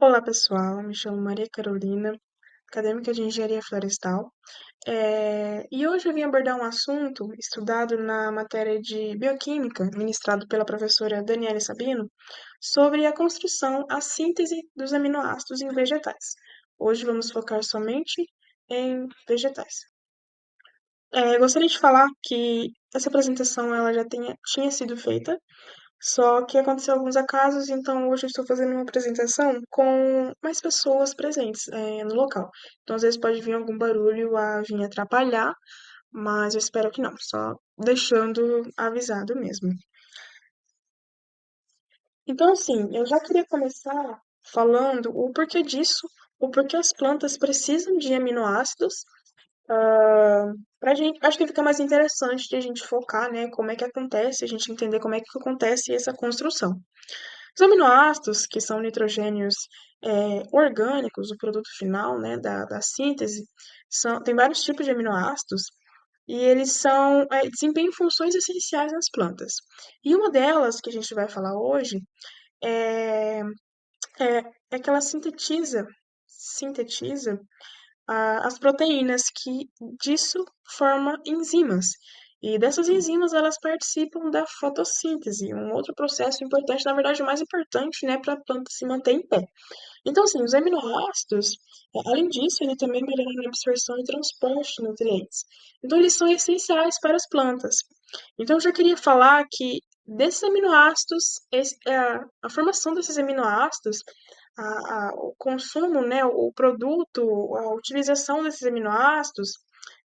Olá, pessoal. Me chamo Maria Carolina, acadêmica de Engenharia Florestal. E hoje eu vim abordar um assunto estudado na matéria de Bioquímica, ministrado pela professora Daniela Sabino, sobre a construção, a síntese dos aminoácidos em vegetais. Hoje vamos focar somente em vegetais. Gostaria de falar que essa apresentação ela já tinha sido feita, só que aconteceu alguns acasos, então hoje eu estou fazendo uma apresentação com mais pessoas presentes, no local. Então, às vezes pode vir algum barulho a vir atrapalhar, mas eu espero que não, só deixando avisado mesmo. Então, assim, eu já queria começar falando o porquê disso, o porquê as plantas precisam de aminoácidos. Pra gente, acho que fica mais interessante de a gente focar, né, como é que acontece, a gente entender como é que acontece essa construção. Os aminoácidos, que são nitrogênios orgânicos, o produto final, né, da síntese, tem vários tipos de aminoácidos e eles desempenham funções essenciais nas plantas. E uma delas, que a gente vai falar hoje, é, é que ela sintetiza as proteínas, que disso forma enzimas. E dessas enzimas, elas participam da fotossíntese, um outro processo importante, na verdade, o mais importante, né, para a planta se manter em pé. Então, assim, os aminoácidos, além disso, ele também melhora na absorção e transporte de nutrientes. Então, eles são essenciais para as plantas. Então, eu já queria falar que desses aminoácidos, a formação desses aminoácidos, o consumo, né, o produto, a utilização desses aminoácidos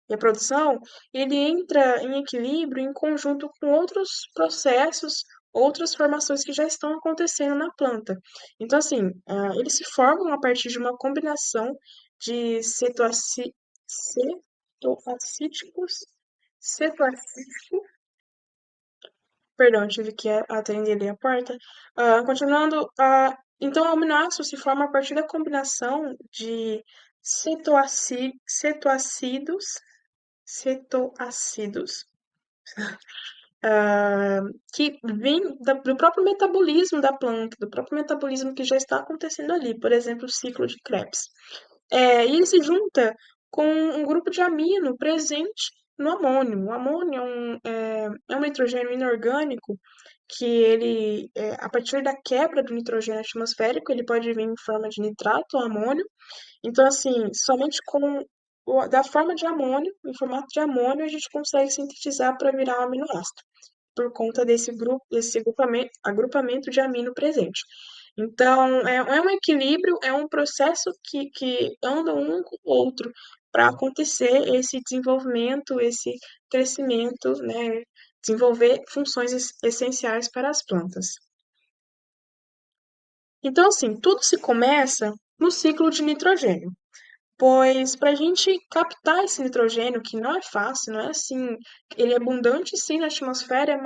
e a produção, ele entra em equilíbrio em conjunto com outros processos, outras formações que já estão acontecendo na planta. Então, assim, eles se formam a partir de uma combinação de cetoacíticos, cetoacíticos, perdão, eu tive que atender ali a porta. Continuando, então o aminoácido se forma a partir da combinação de cetoácidos, cetoácidos, que vem do próprio metabolismo da planta, do próprio metabolismo que já está acontecendo ali, por exemplo, o ciclo de Krebs. E ele se junta com um grupo de amino presente no amônio. O amônio é um nitrogênio inorgânico que a partir da quebra do nitrogênio atmosférico, ele pode vir em forma de nitrato ou amônio. Então, assim, somente da forma de amônio, em formato de amônio, a gente consegue sintetizar para virar um aminoácido, por conta desse agrupamento de amino presente. Então, é um equilíbrio, é um processo que anda um com o outro para acontecer esse desenvolvimento, esse crescimento, né? Desenvolver funções essenciais para as plantas. Então, assim, tudo se começa no ciclo de nitrogênio. Pois para a gente captar esse nitrogênio, que não é fácil, não é assim, ele é abundante sim na atmosfera,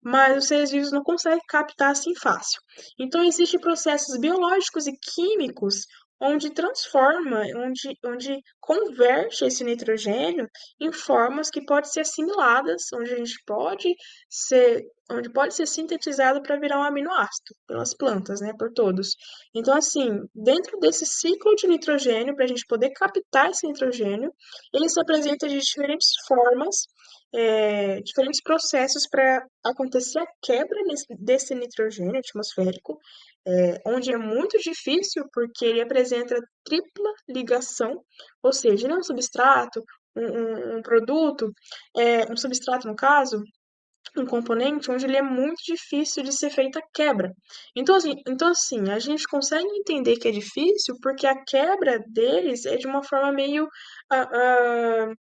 mas os seres vivos não conseguem captar assim fácil. Então existem processos biológicos e químicos onde transforma, onde converte esse nitrogênio em formas que podem ser assimiladas, ser, onde pode ser sintetizado para virar um aminoácido pelas plantas, né, por todos. Então, assim, dentro desse ciclo de nitrogênio, para a gente poder captar esse nitrogênio, ele se apresenta de diferentes formas, diferentes processos para acontecer a quebra desse nitrogênio atmosférico, onde é muito difícil, porque ele apresenta tripla ligação, ou seja, ele é um substrato, um produto, um substrato no caso, um componente onde ele é muito difícil de ser feita a quebra. Então, assim, a gente consegue entender que é difícil porque a quebra deles é de uma forma ah, ah,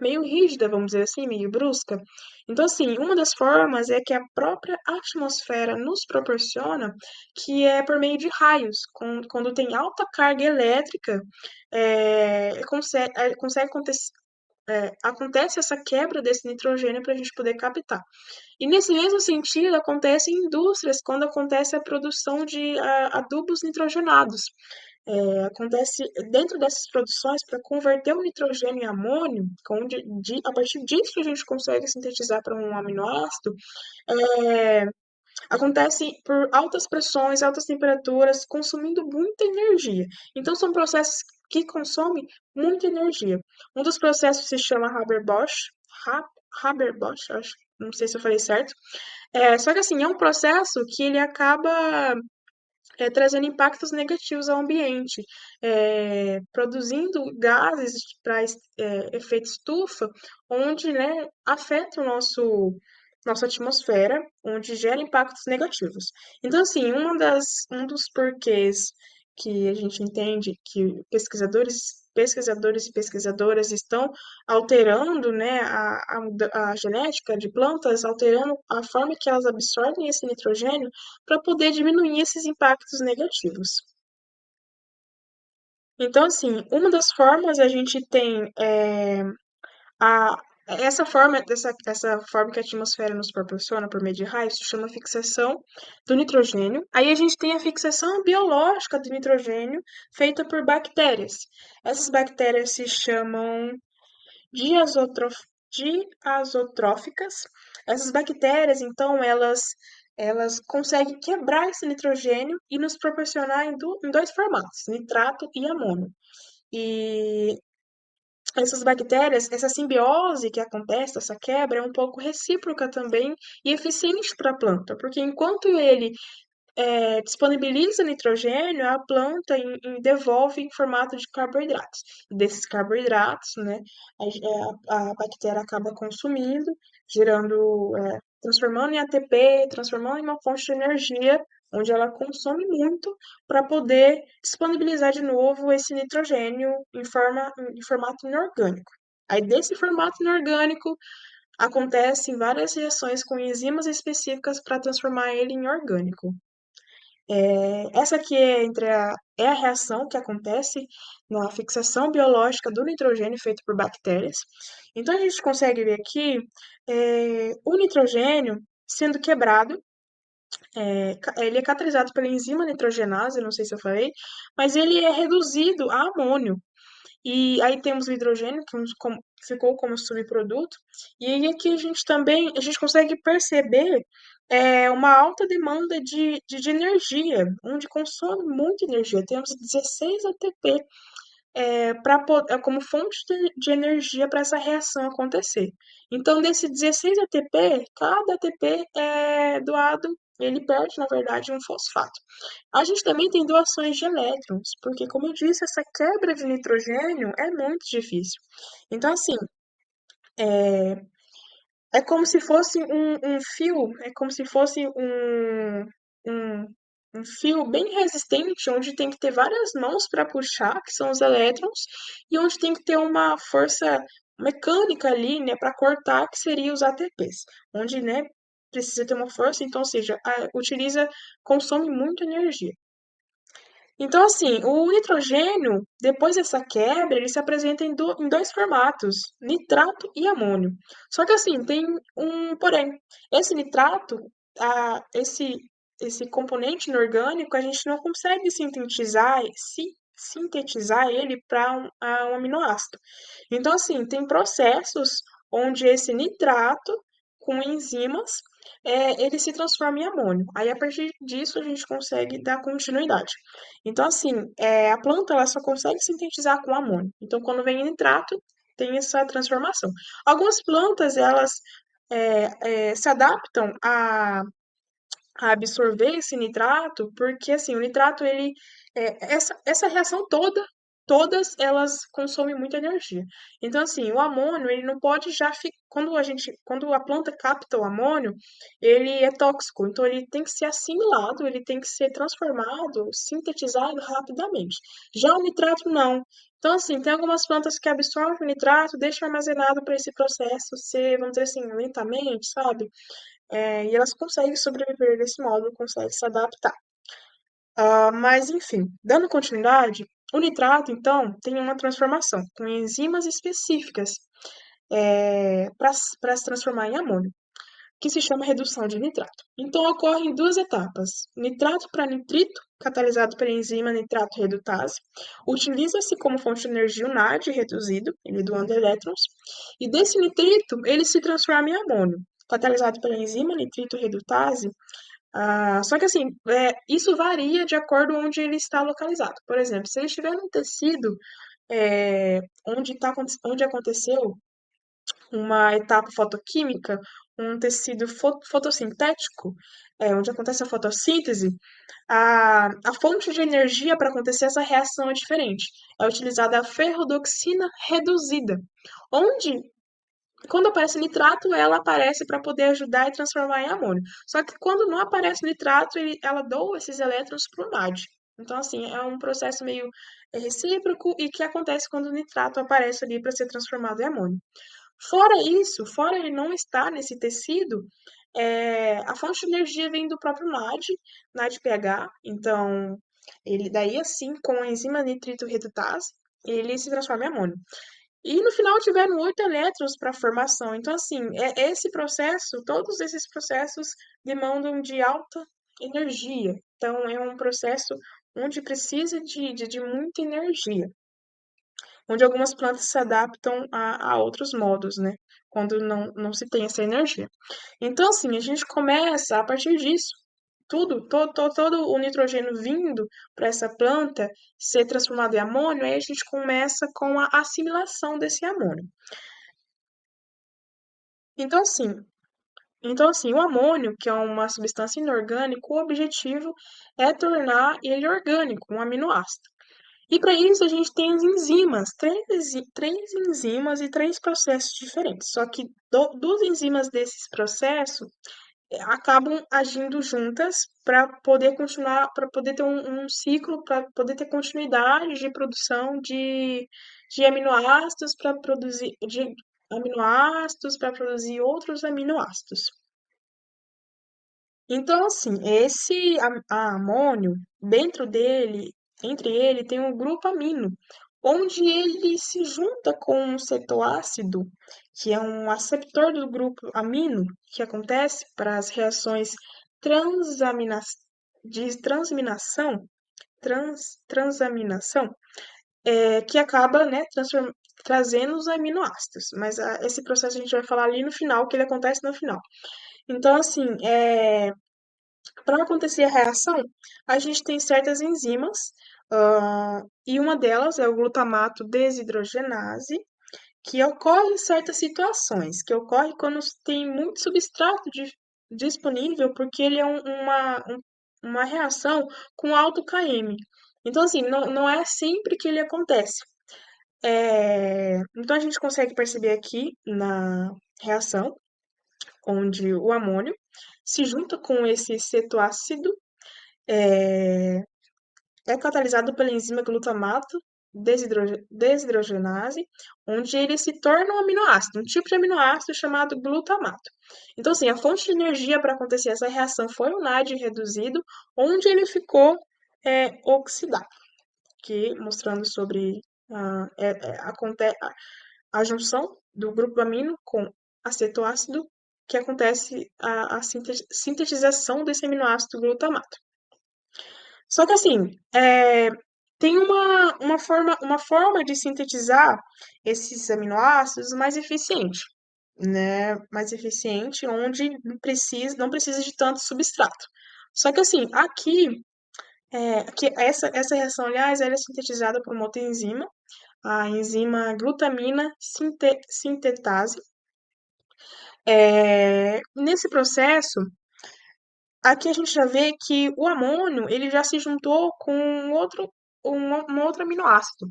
meio rígida, vamos dizer assim, meio brusca. Então, assim, uma das formas é que a própria atmosfera nos proporciona, que é por meio de raios. Quando tem alta carga elétrica, consegue acontecer acontece essa quebra desse nitrogênio para a gente poder captar. E nesse mesmo sentido, acontece em indústrias, quando acontece a produção de adubos nitrogenados. Acontece dentro dessas produções, para converter o nitrogênio em amônio, a partir disso a gente consegue sintetizar para um aminoácido, Acontece por altas pressões, altas temperaturas, consumindo muita energia. Então, são processos que consomem muita energia. Um dos processos se chama Haber-Bosch, Haber-Bosch, acho, não sei se eu falei certo. Só que assim, é um processo que ele acaba trazendo impactos negativos ao ambiente, produzindo gases para efeito estufa, onde, né, afeta o nossa atmosfera, onde gera impactos negativos. Então, assim, um dos porquês que a gente entende que pesquisadores e pesquisadoras estão alterando, né, a genética de plantas, alterando a forma que elas absorvem esse nitrogênio para poder diminuir esses impactos negativos. Então, assim, uma das formas a gente tem a, essa forma que a atmosfera nos proporciona por meio de raios se chama fixação do nitrogênio. Aí a gente tem a fixação biológica do nitrogênio feita por bactérias. Essas bactérias se chamam diazotrof- diazotróficas. Essas bactérias, então, elas conseguem quebrar esse nitrogênio e nos proporcionar em dois formatos, nitrato e amônio. E essas bactérias, essa simbiose que acontece, essa quebra, é um pouco recíproca também e eficiente para a planta, porque enquanto ele disponibiliza nitrogênio, a planta devolve em formato de carboidratos. E desses carboidratos, né, a bactéria acaba consumindo, transformando em ATP, transformando em uma fonte de energia, onde ela consome muito para poder disponibilizar de novo esse nitrogênio em formato inorgânico. Aí, desse formato inorgânico, acontecem várias reações com enzimas específicas para transformar ele em orgânico. Essa aqui é a reação que acontece na fixação biológica do nitrogênio feito por bactérias. Então, a gente consegue ver aqui o nitrogênio sendo quebrado, ele é catalisado pela enzima nitrogenase, não sei se eu falei, mas ele é reduzido a amônio. E aí temos o hidrogênio, que ficou como subproduto. E aí aqui a gente consegue perceber uma alta demanda de energia, onde consome muita energia. Temos 16 ATP como fonte de energia para essa reação acontecer. Então, desse 16 ATP, cada ATP é doado, ele perde, na verdade, um fosfato. A gente também tem doações de elétrons, porque, como eu disse, essa quebra de nitrogênio é muito difícil. Então, assim, é como se fosse um fio, é como se fosse um, um fio bem resistente, onde tem que ter várias mãos para puxar, que são os elétrons, e onde tem que ter uma força mecânica ali, né, para cortar, que seria os ATPs, onde, né, precisa ter uma força, então, ou seja, consome muita energia. Então, assim, o nitrogênio, depois dessa quebra, ele se apresenta em dois formatos, nitrato e amônio. Só que, assim, tem um porém. Esse nitrato, esse componente inorgânico, a gente não consegue sintetizar ele para um aminoácido. Então, assim, tem processos onde esse nitrato, com enzimas, ele se transforma em amônio. Aí, a partir disso, a gente consegue dar continuidade. Então, assim, a planta ela só consegue sintetizar com amônio. Então, quando vem nitrato, tem essa transformação. Algumas plantas, elas se adaptam a absorver esse nitrato, porque assim, o nitrato essa reação todas elas consomem muita energia. Então assim, o amônio, ele não pode quando a planta capta o amônio, ele é tóxico, então ele tem que ser assimilado, ele tem que ser transformado, sintetizado rapidamente. Já o nitrato não. Então, assim, tem algumas plantas que absorvem o nitrato, deixam armazenado para esse processo ser, vamos dizer assim, lentamente, sabe? E elas conseguem sobreviver desse modo, conseguem se adaptar. Mas, enfim, dando continuidade, o nitrato, então, tem uma transformação com enzimas específicas para se transformar em amônio, que se chama redução de nitrato. Então, ocorre em duas etapas: nitrato para nitrito, catalisado pela enzima nitrato redutase, utiliza-se como fonte de energia o NAD reduzido, ele doando elétrons, e desse nitrito ele se transforma em amônio, catalisado pela enzima nitrito redutase. Só que assim, isso varia de acordo com onde ele está localizado. Por exemplo, se ele estiver num tecido onde aconteceu uma etapa fotoquímica, um tecido fotossintético, onde acontece a fotossíntese, a fonte de energia para acontecer essa reação é diferente. É utilizada a ferrodoxina reduzida, onde quando aparece nitrato, ela aparece para poder ajudar e transformar em amônio. Só que quando não aparece nitrato, ela doa esses elétrons para o NAD. Então, assim, é um processo meio recíproco e que acontece quando o nitrato aparece ali para ser transformado em amônio. Fora isso, fora ele não estar nesse tecido, a fonte de energia vem do próprio NAD pH. Então, ele daí assim, com a enzima nitrito redutase, ele se transforma em amônio. E no final tiveram 8 elétrons para a formação. Então, assim, esse processo, todos esses processos demandam de alta energia. Então, é um processo onde precisa de muita energia, onde algumas plantas se adaptam a outros modos, né? Quando não se tem essa energia. Então, assim, a gente começa a partir disso. Todo o nitrogênio vindo para essa planta ser transformado em amônio, aí a gente começa com a assimilação desse amônio. Então, assim, o amônio, que é uma substância inorgânica, o objetivo é tornar ele orgânico, um aminoácido. E para isso a gente tem as enzimas, três enzimas e três processos diferentes. Só que duas enzimas desses processos acabam agindo juntas para poder continuar, para poder ter um ciclo, para poder ter continuidade de produção de aminoácidos para produzir para produzir outros aminoácidos. Então, assim, esse amônio, entre ele tem um grupo amino, onde ele se junta com um cetoácido, que é um aceptor do grupo amino, que acontece para as reações transamina- de transaminação, que acaba, né, trazendo os aminoácidos. Mas esse processo a gente vai falar ali no final, que ele acontece no final. Então, assim, para acontecer a reação, a gente tem certas enzimas, e uma delas é o glutamato desidrogenase, que ocorre em certas situações, que ocorre quando tem muito substrato disponível, porque ele é uma reação com alto km. Então, assim, não é sempre que ele acontece. Então, a gente consegue perceber aqui na reação, onde o amônio se junta com esse cetoácido, é catalisado pela enzima glutamato desidrogenase, onde ele se torna um aminoácido, um tipo de aminoácido chamado glutamato. Então, assim, a fonte de energia para acontecer essa reação foi o NAD reduzido, onde ele ficou oxidado, que mostrando sobre a junção do grupo amino com acetoácido, que acontece a sintetização desse aminoácido glutamato. Só que assim, tem uma forma de sintetizar esses aminoácidos mais eficiente, né? Mais eficiente, onde não precisa de tanto substrato. Só que assim, aqui essa reação, aliás, ela é sintetizada por uma outra enzima, a enzima glutamina sintetase. Nesse processo, aqui a gente já vê que o amônio ele já se juntou com um outro aminoácido.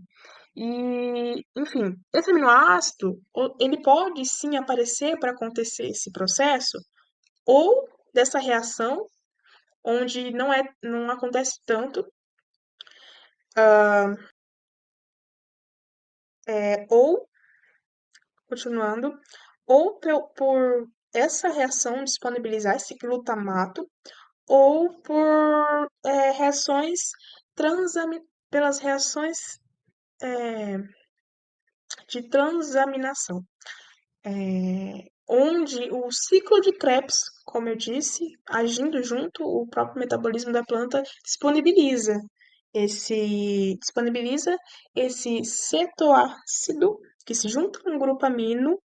E, enfim, esse aminoácido, ele pode sim aparecer para acontecer esse processo, ou dessa reação, onde não acontece tanto, ou, continuando, ou por essa reação disponibilizar esse glutamato, ou por reações pelas reações de transaminação, onde o ciclo de Krebs, como eu disse, agindo junto, o próprio metabolismo da planta disponibiliza esse cetoácido que se junta com o grupo amino,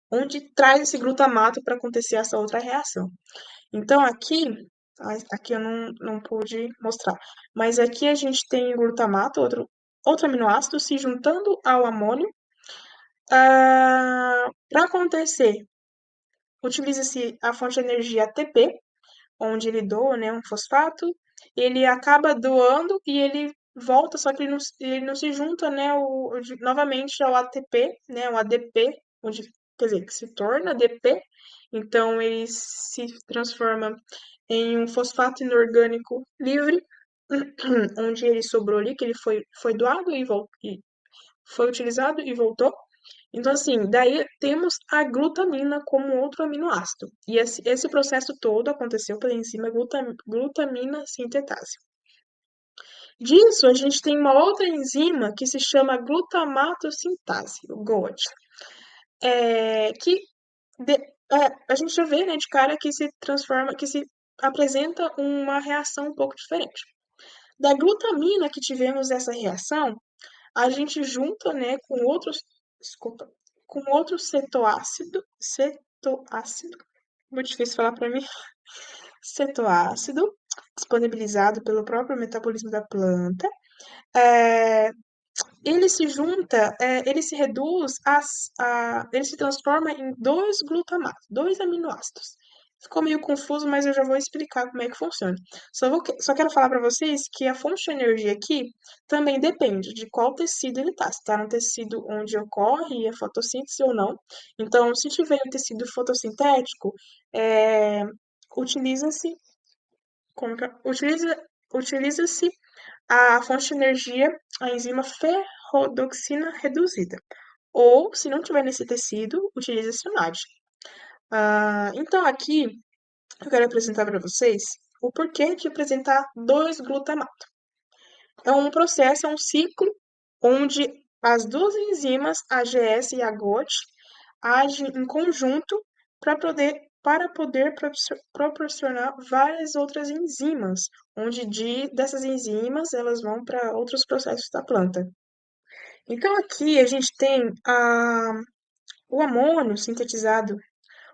onde traz esse glutamato para acontecer essa outra reação. Então, aqui Aqui eu não pude mostrar. Mas aqui a gente tem glutamato, outro aminoácido, se juntando ao amônio. Para acontecer, utiliza-se a fonte de energia ATP, onde ele doa, né, um fosfato, ele acaba doando e ele volta, só que ele não se junta, né, novamente ao ATP, né, o ADP, onde, quer dizer, que se torna ADP, então ele se transforma em um fosfato inorgânico livre, onde ele sobrou ali, que ele foi doado e foi utilizado e voltou. Então, assim, daí temos a glutamina como outro aminoácido. E esse processo todo aconteceu pela enzima glutamina sintetase. Disso, a gente tem uma outra enzima que se chama glutamato sintase, o GOAT, que a gente já vê, né, de cara que se transforma, que se apresenta uma reação um pouco diferente. Da glutamina que tivemos essa reação, a gente junta, né, com outros, desculpa, com outro cetoácido, muito difícil falar para mim, cetoácido, disponibilizado pelo próprio metabolismo da planta, é, ele se junta, ele se reduz, ele se transforma em dois glutamatos, dois aminoácidos. Ficou meio confuso, mas eu já vou explicar como é que funciona. Só quero falar para vocês que a fonte de energia aqui também depende de qual tecido ele está. Se está no tecido onde ocorre a fotossíntese ou não. Então, se tiver um tecido fotossintético, é, utiliza-se utiliza-se a fonte de energia, a enzima ferrodoxina reduzida. Ou, se não tiver nesse tecido, utiliza-se o NAD. Então, aqui eu quero apresentar para vocês o porquê de apresentar dois glutamatos. É um processo, é um ciclo onde as duas enzimas, a GS e a GOT, agem em conjunto para poder proporcionar várias outras enzimas, onde dessas enzimas elas vão para outros processos da planta. Então aqui a gente tem o amônio sintetizado,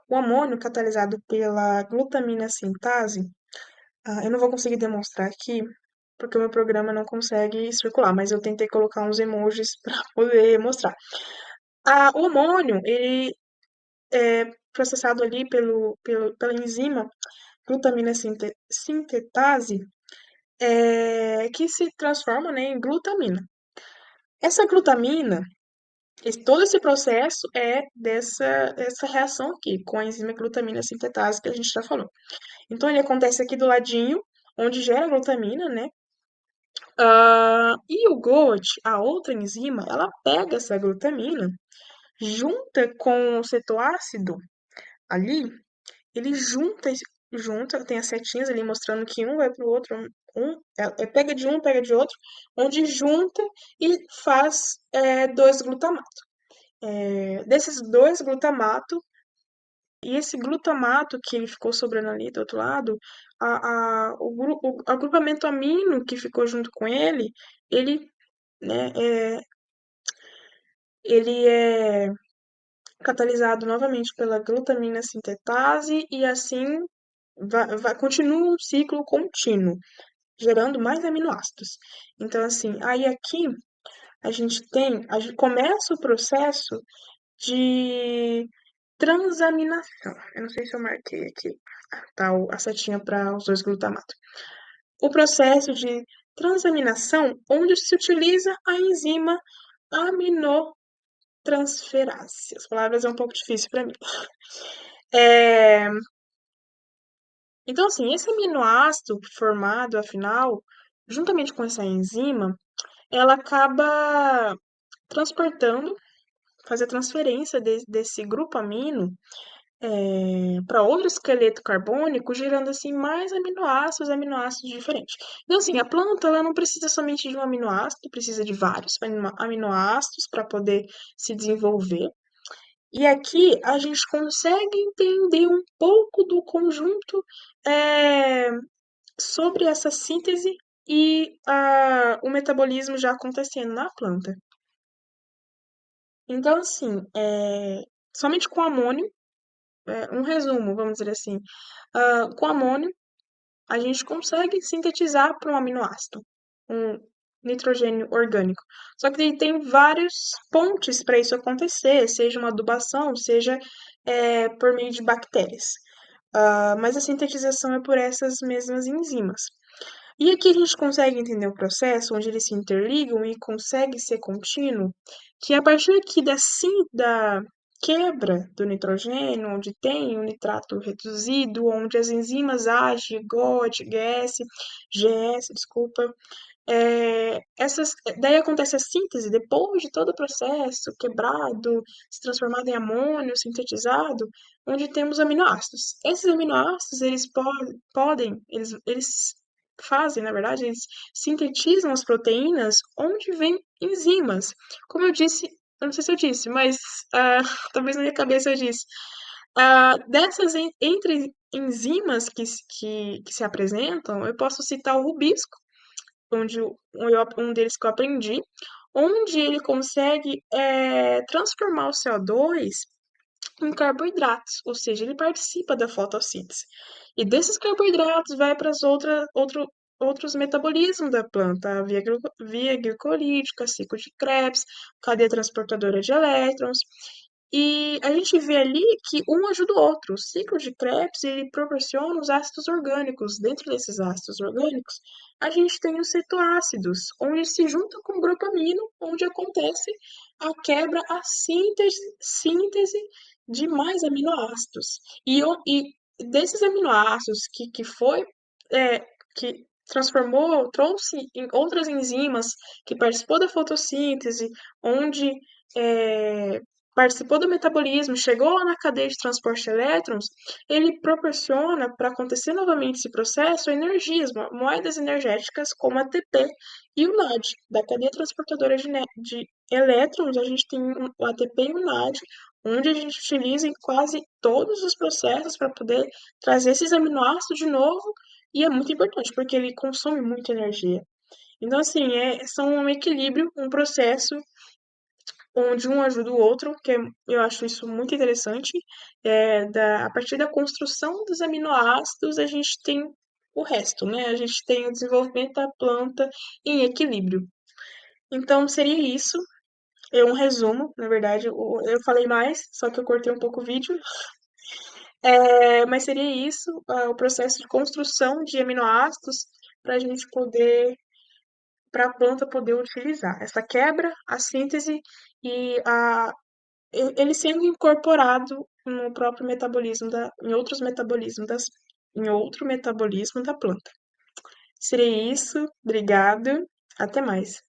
o amônio catalisado pela glutamina sintase. Eu não vou conseguir demonstrar aqui, porque o meu programa não consegue circular, mas eu tentei colocar uns emojis para poder mostrar. O amônio, ele é processado ali pela enzima glutamina sintetase, que se transforma, né, em glutamina. Essa glutamina, todo esse processo é dessa reação aqui, com a enzima glutamina sintetase que a gente já falou. Então, ele acontece aqui do ladinho, onde gera glutamina, né? E o GOT, a outra enzima, ela pega essa glutamina, junta com o cetoácido ali, ele junta, tem as setinhas ali mostrando que um vai para o outro, pega de um, pega de outro, onde junta e faz dois glutamatos. Desses dois glutamatos, e esse glutamato que ele ficou sobrando ali do outro lado, o agrupamento amino que ficou junto com ele, né, ele é catalisado novamente pela glutamina sintetase e assim continua um ciclo contínuo, gerando mais aminoácidos. Então, assim, aí aqui a gente começa o processo de transaminação. Eu não sei se eu marquei aqui, tá, a setinha para os dois glutamatos. O processo de transaminação, onde se utiliza a enzima aminotransferase. As palavras é um pouco difícil para mim. É, Então, assim, esse aminoácido formado, afinal, juntamente com essa enzima, ela acaba transportando, fazer transferência desse grupo amino para outro esqueleto carbônico, gerando assim mais aminoácidos diferentes. Então, assim, a planta ela não precisa somente de um aminoácido, precisa de vários aminoácidos para poder se desenvolver. E aqui a gente consegue entender um pouco do conjunto é, sobre essa síntese e o metabolismo já acontecendo na planta. Então, assim, somente com amônio, um resumo, vamos dizer assim, com amônio, a gente consegue sintetizar para um aminoácido, um nitrogênio orgânico. Só que tem vários pontes para isso acontecer, seja uma adubação, seja por meio de bactérias. Mas a sintetização é por essas mesmas enzimas. E aqui a gente consegue entender o processo onde eles se interligam e consegue ser contínuo, que a partir aqui da quebra do nitrogênio, onde tem o nitrato reduzido, onde as enzimas AGE, GOT, GS, desculpa, daí acontece a síntese, depois de todo o processo, quebrado, se transformado em amônio, sintetizado, onde temos aminoácidos. Esses aminoácidos, eles fazem, na verdade, eles sintetizam as proteínas onde vem enzimas. Como eu disse, eu não sei se eu disse, mas talvez na minha cabeça eu disse. Entre enzimas que se apresentam, eu posso citar o rubisco, um deles que eu aprendi, onde ele consegue transformar o CO2 em carboidratos, ou seja, ele participa da fotossíntese. E desses carboidratos vai para outros metabolismos da planta, a via glicolítica, ciclo de Krebs, cadeia transportadora de elétrons. E a gente vê ali que um ajuda o outro. O ciclo de Krebs ele proporciona os ácidos orgânicos. Dentro desses ácidos orgânicos, a gente tem os cetoácidos, onde se junta com o grupamino, onde acontece a quebra, a síntese de mais aminoácidos. E desses aminoácidos que transformou, trouxe em outras enzimas, que participou da fotossíntese, onde é, participou do metabolismo, chegou lá na cadeia de transporte de elétrons, ele proporciona, para acontecer novamente esse processo, energias, moedas energéticas como a ATP e o NAD. Da cadeia transportadora de elétrons, a gente tem o ATP e o NAD, onde a gente utiliza em quase todos os processos para poder trazer esses aminoácidos de novo, e é muito importante, porque ele consome muita energia. Então, assim, são um equilíbrio, um processo onde um ajuda o outro, eu acho isso muito interessante. A partir da construção dos aminoácidos, a gente tem o resto, né? A gente tem o desenvolvimento da planta em equilíbrio. Então, seria isso. É um resumo, na verdade. Eu falei mais, só que eu cortei um pouco o vídeo. Mas seria isso, o processo de construção de aminoácidos para a gente poder, para a planta poder utilizar. Essa quebra, a síntese e ele sendo incorporado no próprio metabolismo em outro metabolismo da planta. Seria isso, obrigado, até mais.